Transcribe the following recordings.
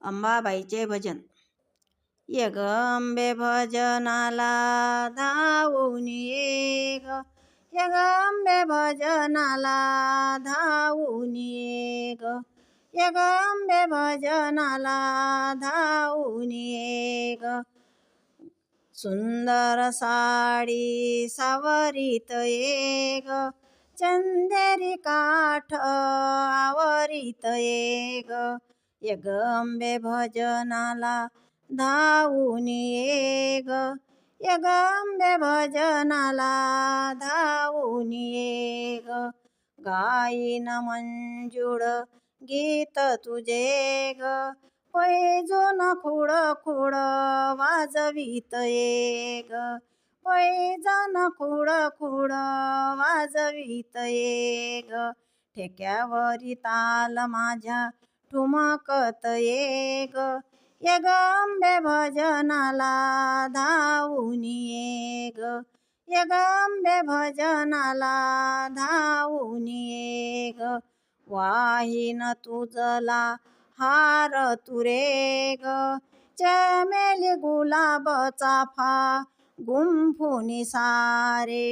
अंबाबाईचे भजन. ये ग अंबे भजनाला धावून ये ग, ये ग अंबे भजनाला धावून ये ग, ये ग अंबे भजनाला धावून ये ग. सुंदर साडी सावरीत ये ग, चंदेरी काठ आवरीत ये ग, ये ग अंबे भजनाला धावून ये ग, ये ग अंबे भजनाला धावून ये ग. गाईन मंजुळ गीत तुझे ग, पैजून खुड खुड वाजवीत ये ग, पैजून खुड खुड वाजवीत ये ग. ठेक्यावरी ताल माझ्या ठुमकत ये ग, ये ग अंबे भजनाला धावून ये ग, ये ग अंबे भजनाला धावून ये ग. वाहीन तुझला हार तुरे ग, चमेली गुलाब चाफा गुंफुनी सारे.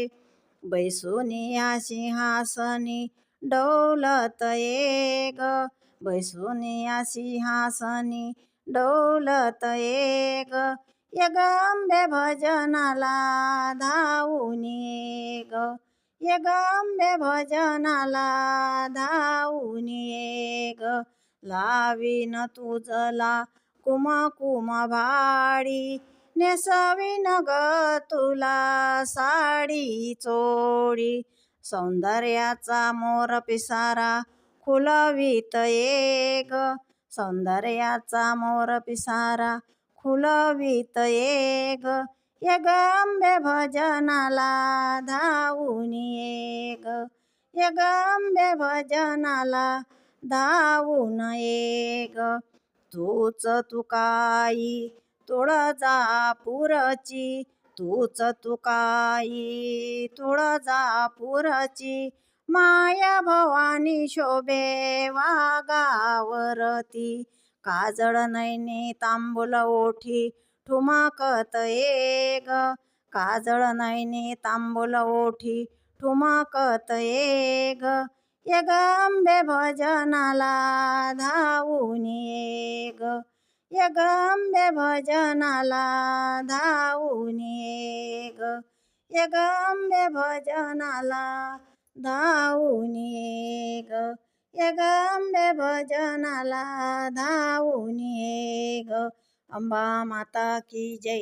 बैसुनी या सिंहासनी डौलत ये ग, बैसुनी या सिंहासनी डौलत ये ग, ये ग अंबे भजनाला धावून ये ग, ये ग अंबे भजनाला धावून ये ग. लावीन तुझला कुमकुम भाडी, नेसवीन ग तुला साडी चोळी. सौंदर्याचा मोर पिसारा खुलवीत ये ग, सौंदर्याचा मोर पिसारा खुलवीत ये ग, ये ग अंबे भजनाला धावून ये ग, ये ग अंबे भजनाला धावून ये ग. तूच तुकाई तुळजापूरची, तूच तुकाई तुळजापूरची. माया भवानी शोभे वाघावरती, काजळ नैनी तांबूल ओठी ठुमकत ये ग, काजळ नैनी तांबूल ओठी ठुमकत ये ग, ये ग अंबे भजनाला धावून ये ग, ये ग अंबे भजनाला धावून ये ग, ये ग अंबे भजनाला धावून ये ग, ये ग अंबे भजनाला धावून ये ग. अंबा माता की जय.